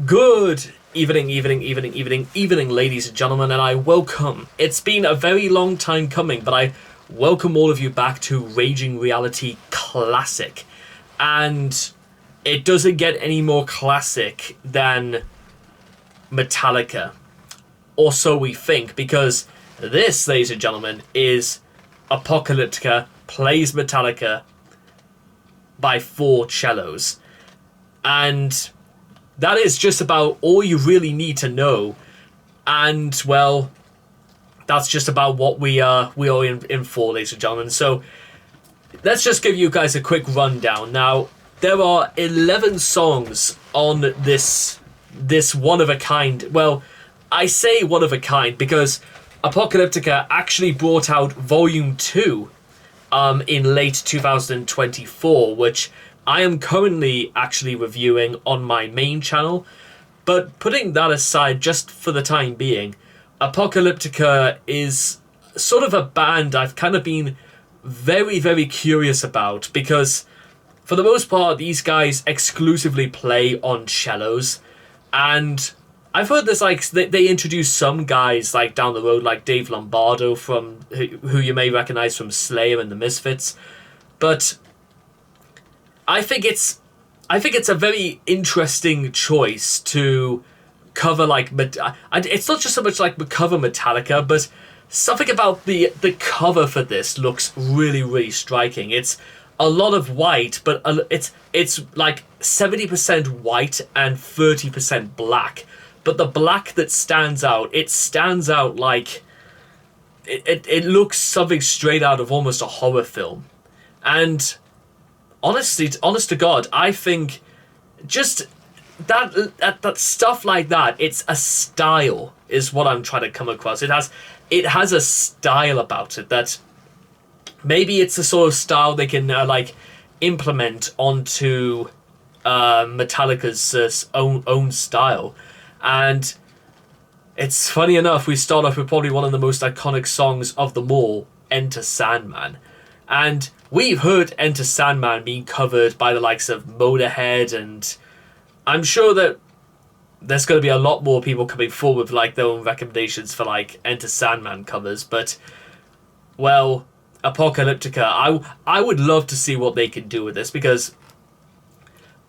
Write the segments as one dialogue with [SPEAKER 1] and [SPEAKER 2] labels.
[SPEAKER 1] Good evening, ladies and gentlemen, and I welcome. It's been a very long time coming, but I welcome all of you back to Raging Reality Classic. And it doesn't get any more classic than Metallica. Or so we think, because this, ladies and gentlemen, is Apocalyptica plays Metallica by 4 cellos. And that is just about all you really need to know. And, well, that's just about what we are in for, ladies and gentlemen. So, let's just give you guys a quick rundown. Now, there are 11 songs on this one-of-a-kind. Well, I say one-of-a-kind because Apocalyptica actually brought out Volume 2 in late 2024, which I am currently actually reviewing on my main channel. But putting that aside just for the time being, Apocalyptica is sort of a band I've kind of been very, very curious about, because for the most part these guys exclusively play on cellos, and I've heard there's like they introduce some guys like down the road, like Dave Lombardo from who you may recognize from Slayer and the Misfits, but I think it's a very interesting choice to cover like it's not just so much like cover Metallica, but something about the cover for this looks really, really striking. It's a lot of white, but it's like 70% white and 30% black. But the black that stands out, it stands out like it looks something straight out of almost a horror film. And honest to God, I think just that stuff like that, it's a style is what I'm trying to come across. It has a style about it that maybe it's the sort of style they can like implement onto Metallica's own style. And it's funny enough, we start off with probably one of the most iconic songs of them all, Enter Sandman. And we've heard Enter Sandman being covered by the likes of Motorhead, and I'm sure that there's going to be a lot more people coming forward with like their own recommendations for like Enter Sandman covers. But, well, Apocalyptica, I would love to see what they can do with this, because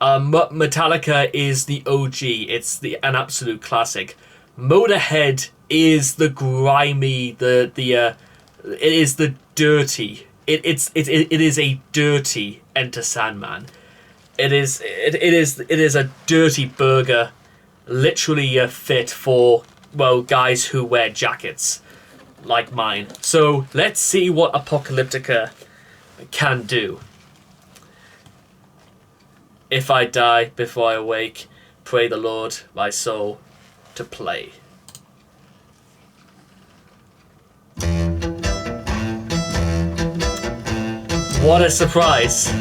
[SPEAKER 1] Metallica is the OG. It's an absolute classic. Motorhead is the grimy, it is the dirty. It is a dirty Enter Sandman. It is a dirty burger, literally fit for, well, guys who wear jackets like mine. So let's see what Apocalyptica can do. If I die before I awake, pray the Lord my soul to play. What a surprise.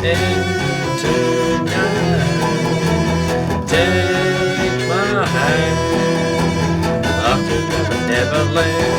[SPEAKER 1] Into night, take my hand, up to never land.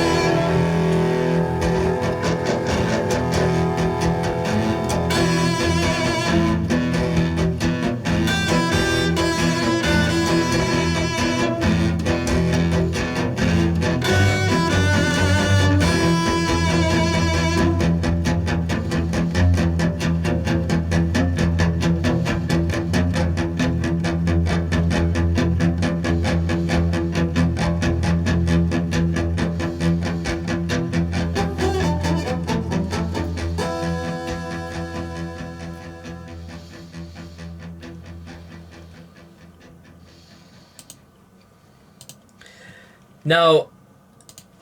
[SPEAKER 1] Now,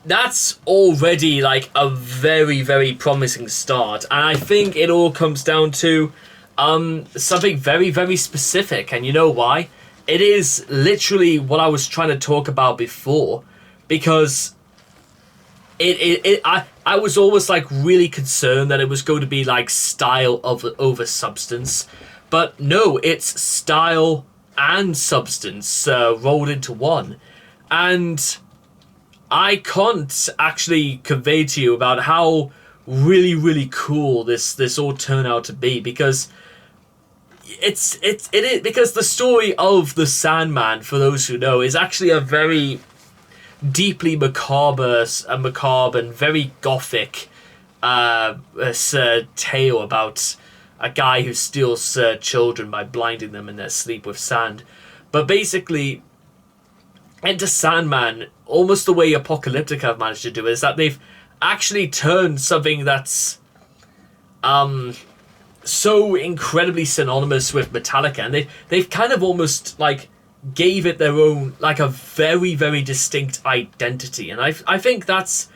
[SPEAKER 1] that's already like a very, very promising start, and I think it all comes down to something very, very specific, and you know why? It is literally what I was trying to talk about before, because I was always like really concerned that it was going to be like style over substance, but no, it's style and substance rolled into one, and I can't actually convey to you about how really, really cool this all turned out to be, because it is because the story of the Sandman, for those who know, is actually a very deeply macabre and very gothic tale about a guy who steals children by blinding them in their sleep with sand. But basically, Enter Sandman, almost the way Apocalyptica have managed to do it, is that they've actually turned something that's so incredibly synonymous with Metallica, and they've kind of almost like gave it their own, like a very, very distinct identity. And I think that's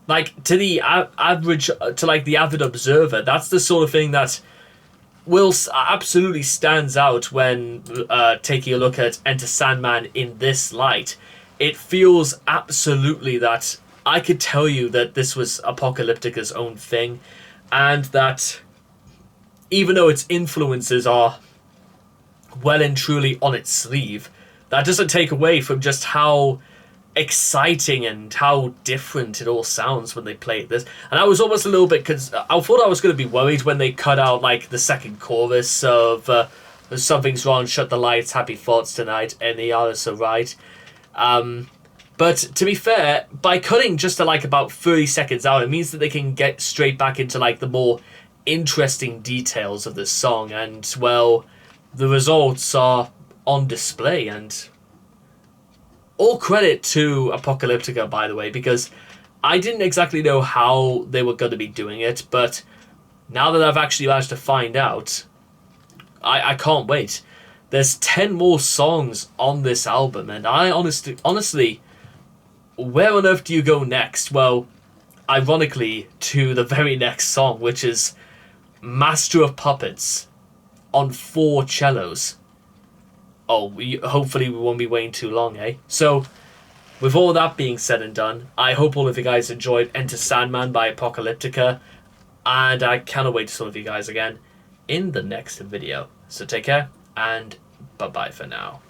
[SPEAKER 1] like to the average, to like the avid observer, that's the sort of thing that will absolutely stands out when taking a look at Enter Sandman in this light. It feels absolutely that I could tell you that this was Apocalyptica's own thing, and that even though its influences are well and truly on its sleeve, that doesn't take away from just how exciting and how different it all sounds when they play this. And I was almost a little bit I thought I was going to be worried when they cut out like the second chorus of something's wrong, shut the lights, happy thoughts tonight, and the others are right. But to be fair, by cutting just to like about 30 seconds out, it means that they can get straight back into like the more interesting details of this song, and well, the results are on display. And all credit to Apocalyptica, by the way, because I didn't exactly know how they were going to be doing it, but now that I've actually managed to find out, I can't wait. There's 10 more songs on this album, and I honestly, where on earth do you go next? Well, ironically, to the very next song, which is Master of Puppets on 4 cellos. Oh, hopefully we won't be waiting too long, eh? So, with all that being said and done, I hope all of you guys enjoyed Enter Sandman by Apocalyptica, and I cannot wait to see all of you guys again in the next video. So take care, and bye-bye for now.